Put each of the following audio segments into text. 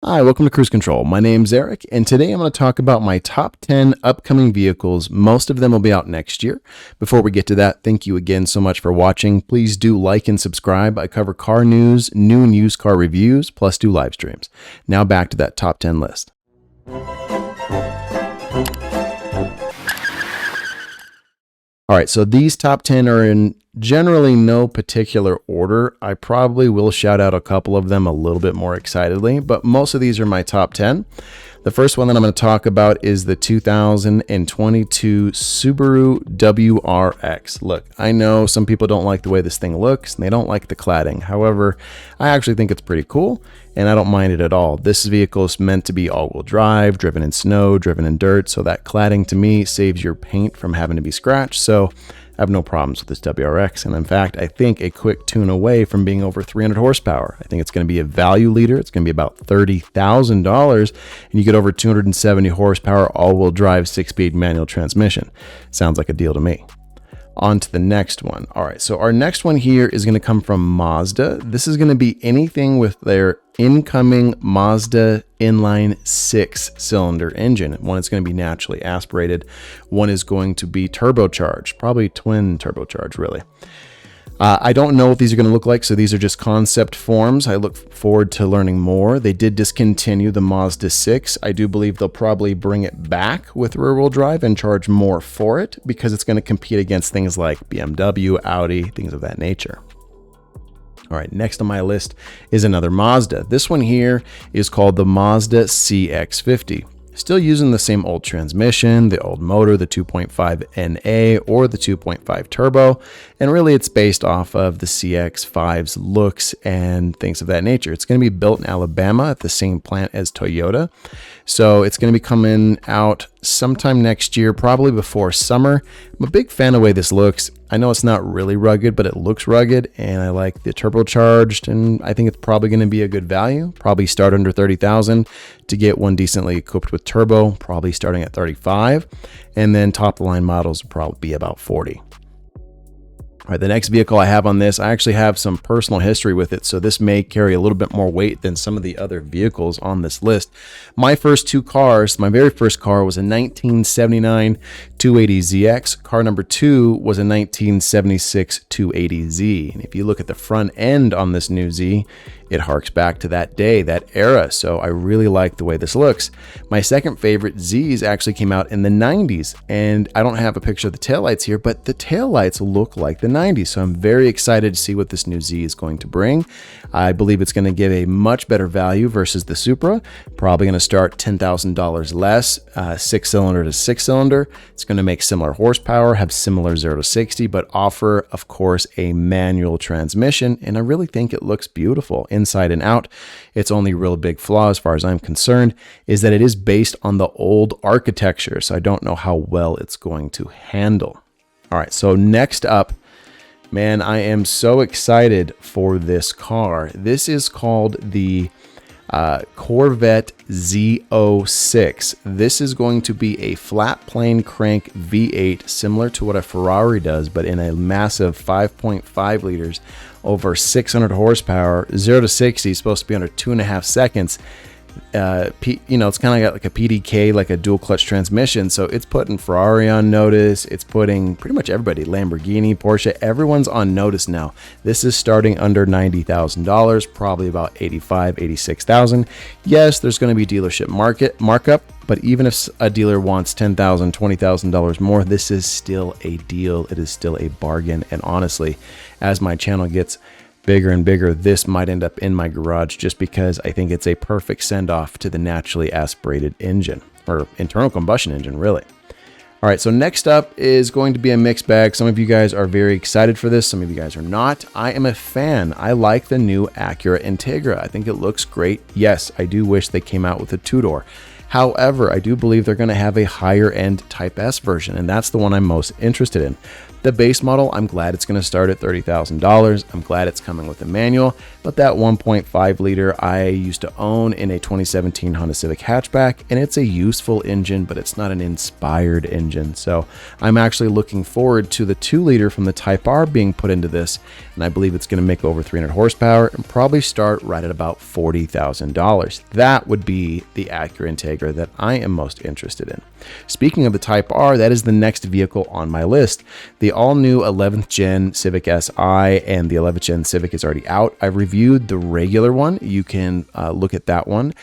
Hi, welcome to Cruise Control. My name's Eric, and today I'm going to talk about my top 10 upcoming vehicles. Most of them will be out next year. Before we get to that, thank you again so much for watching. Please do like and subscribe. I cover car news, new and used car reviews, plus do live streams. Now back to that top 10 list. All right, so these top 10 are in generally no particular order. I probably will shout out a couple of them a little bit more excitedly, but most of these are my top 10. The first one that I'm going to talk about is the 2022 Subaru WRX. Look, I know some people don't like the way this thing looks, and they don't like the cladding. However, I actually think it's pretty cool, and I don't mind it at all. This vehicle is meant to be all-wheel drive, driven in snow, driven in dirt, so that cladding to me saves your paint from having to be scratched, so I have no problems with this WRX, and in fact, I think a quick tune away from being over 300 horsepower. I think it's going to be a value leader. It's going to be about $30,000, and you get over 270 horsepower, all-wheel drive, 6-speed manual transmission. Sounds like a deal to me. On to the next one. All right, so our next one here is going to come from Mazda. This is going to be anything with their incoming Mazda inline 6-cylinder engine. One is going to be naturally aspirated. One is going to be turbocharged, probably twin turbocharged, really. I don't know what these are going to look like, so these are just concept forms. I look forward to learning more. They did discontinue the Mazda 6. I do believe they'll probably bring it back with rear-wheel drive and charge more for it because it's going to compete against things like BMW, Audi, things of that nature. All right, next on my list is another Mazda. This one here is called the Mazda CX50. Still using the same old transmission, the old motor, the 2.5 NA or the 2.5 turbo, and really it's based off of the CX5's looks and things of that nature. It's going to be built in Alabama at the same plant as Toyota, so it's going to be coming out sometime next year, probably before summer. I'm a big fan of the way this looks. I know it's not really rugged, but it looks rugged, and I like the turbocharged, and I think it's probably going to be a good value. Probably start under $30,000 to get one decently equipped with turbo, probably starting at $35,000, and then top of the line models will probably be about $40,000. All right, the next vehicle I have on this, I actually have some personal history with it, so this may carry a little bit more weight than some of the other vehicles on this list. My first two cars, my very first car was a 1979 280ZX. Car number two was a 1976 280Z. And if you look at the front end on this new Z, it harks back to that day, that era, so I really like the way this looks. My second favorite Zs actually came out in the 90s, and I don't have a picture of the taillights here, but the taillights look like the 90s, so I'm very excited to see what this new Z is going to bring. I believe it's going to give a much better value versus the Supra, probably going to start $10,000 less, 6-cylinder to 6-cylinder. It's going to make similar horsepower, have similar 0 to 60, but offer, of course, a manual transmission, and I really think it looks beautiful inside and out. Its only real big flaw, as far as I'm concerned, is that it is based on the old architecture, so I don't know how well it's going to handle. All right, so next up, man, I am so excited for this car. This is called the Corvette Z06. This is going to be a flat plane crank V8, similar to what a Ferrari does, but in a massive 5.5 liters, over 600 horsepower. 0 to 60 is supposed to be under 2.5 seconds. It's kind of got like a PDK, like a dual clutch transmission, so it's putting Ferrari on notice. It's putting pretty much everybody, Lamborghini, Porsche, everyone's on notice now. This is starting under $90,000, probably about $85,000, $86,000. Yes, there's going to be dealership markup, but even if a dealer wants $10,000, $20,000 more, this is still a deal. It is still a bargain, and honestly, as my channel gets bigger and bigger, this might end up in my garage just because I think it's a perfect send-off to the naturally aspirated engine, or internal combustion engine, really. All right, so next up is going to be a mixed bag. Some of you guys are very excited for this. Some of you guys are not. I am a fan. I like the new Acura Integra. I think it looks great. Yes, I do wish they came out with a two-door. However, I do believe they're going to have a higher end Type S version, and that's the one I'm most interested in. The base model, I'm glad it's going to start at $30,000. I'm glad it's coming with a manual, but that 1.5 liter I used to own in a 2017 Honda Civic hatchback, and it's a useful engine, but it's not an inspired engine. So I'm actually looking forward to the 2 liter from the Type R being put into this, and I believe it's going to make over 300 horsepower and probably start right at about $40,000. That would be the Acura Integra that I am most interested in. Speaking of the Type R, that is the next vehicle on my list. The all-new 11th gen Civic Si and the 11th gen Civic is already out. I've reviewed the regular one. You can look at that one.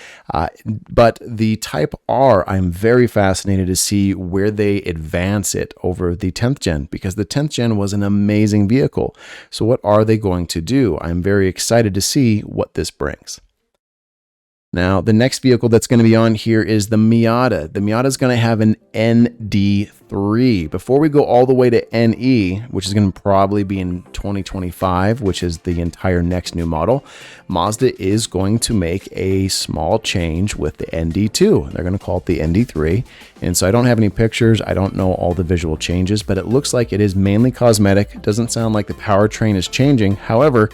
But the Type R, I'm very fascinated to see where they advance it over the 10th gen, because the 10th gen was an amazing vehicle. So what are they going to do? I'm very excited to see what this brings. Now, the next vehicle that's going to be on here is the Miata. The Miata is going to have an ND3. Before we go all the way to NE, which is going to probably be in 2025, which is the entire next new model, Mazda is going to make a small change with the ND2. They're going to call it the ND3. And so I don't have any pictures. I don't know all the visual changes, but it looks like it is mainly cosmetic. It doesn't sound like the powertrain is changing. However,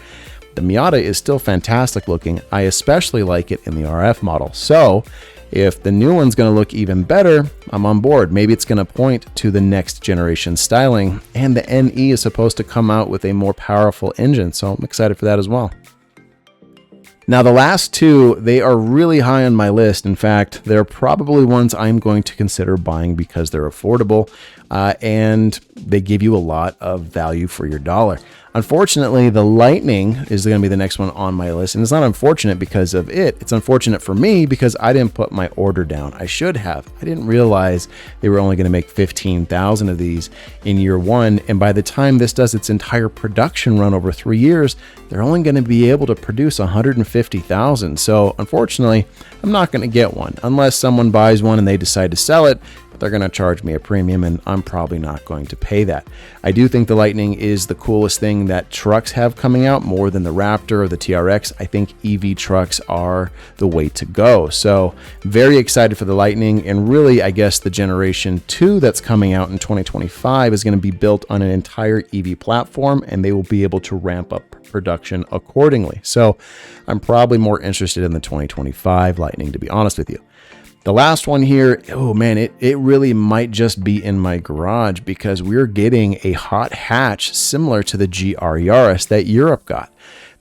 the Miata is still fantastic looking. I especially like it in the RF model. So if the new one's going to look even better, I'm on board. Maybe it's going to point to the next generation styling, and the NE is supposed to come out with a more powerful engine. So I'm excited for that as well. Now, the last two, they are really high on my list. In fact, they're probably ones I'm going to consider buying because they're affordable and they give you a lot of value for your dollar. Unfortunately, the Lightning is going to be the next one on my list. And it's not unfortunate because of it. It's unfortunate for me because I didn't put my order down. I should have. I didn't realize they were only going to make 15,000 of these in year one. And by the time this does its entire production run over 3 years, they're only going to be able to produce 150,000. So unfortunately, I'm not going to get one unless someone buys one and they decide to sell it. They're going to charge me a premium, and I'm probably not going to pay that. I do think the Lightning is the coolest thing that trucks have coming out, more than the Raptor or the TRX. I think EV trucks are the way to go. So very excited for the Lightning, and really, I guess the Generation 2 that's coming out in 2025 is going to be built on an entire EV platform, and they will be able to ramp up production accordingly. So I'm probably more interested in the 2025 Lightning, to be honest with you. The last one here, oh man, it really might just be in my garage because we're getting a hot hatch similar to the GR Yaris that Europe got.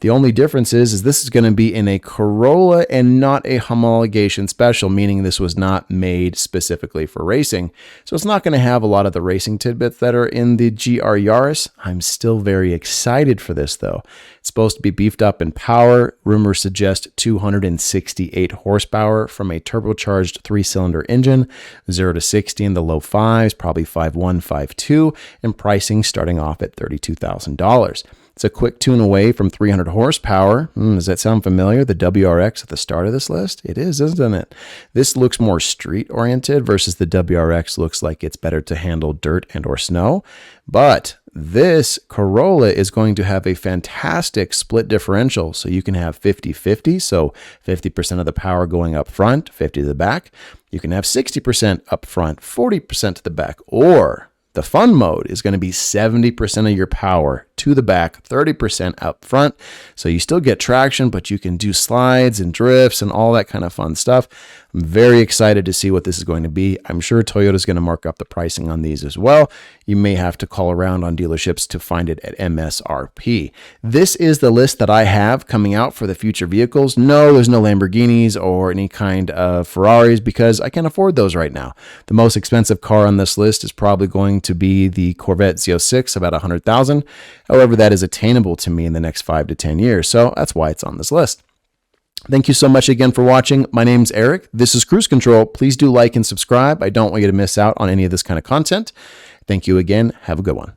The only difference is this is going to be in a Corolla and not a homologation special, meaning this was not made specifically for racing. So it's not going to have a lot of the racing tidbits that are in the GR Yaris. I'm still very excited for this though. It's supposed to be beefed up in power. Rumors suggest 268 horsepower from a turbocharged 3-cylinder engine, 0 to 60 in the low 5s, probably 5.1, 5.2, and pricing starting off at $32,000. It's a quick tune away from 300 horsepower. Does that sound familiar? The WRX at the start of this list? It is, isn't it? This looks more street-oriented versus the WRX looks like it's better to handle dirt and or snow. But this Corolla is going to have a fantastic split differential. So you can have 50-50, so 50% of the power going up front, 50 to the back. You can have 60% up front, 40% to the back, or the fun mode is going to be 70% of your power to the back, 30% up front. So you still get traction, but you can do slides and drifts and all that kind of fun stuff. I'm very excited to see what this is going to be. I'm sure Toyota is going to mark up the pricing on these as well. You may have to call around on dealerships to find it at MSRP. This is the list that I have coming out for the future vehicles. No, there's no Lamborghinis or any kind of Ferraris because I can't afford those right now. The most expensive car on this list is probably going to be the Corvette Z06, about $100,000. However, that is attainable to me in the next 5 to 10 years. So that's why it's on this list. Thank you so much again for watching. My name's Eric. This is Cruise Control. Please do like and subscribe. I don't want you to miss out on any of this kind of content. Thank you again. Have a good one.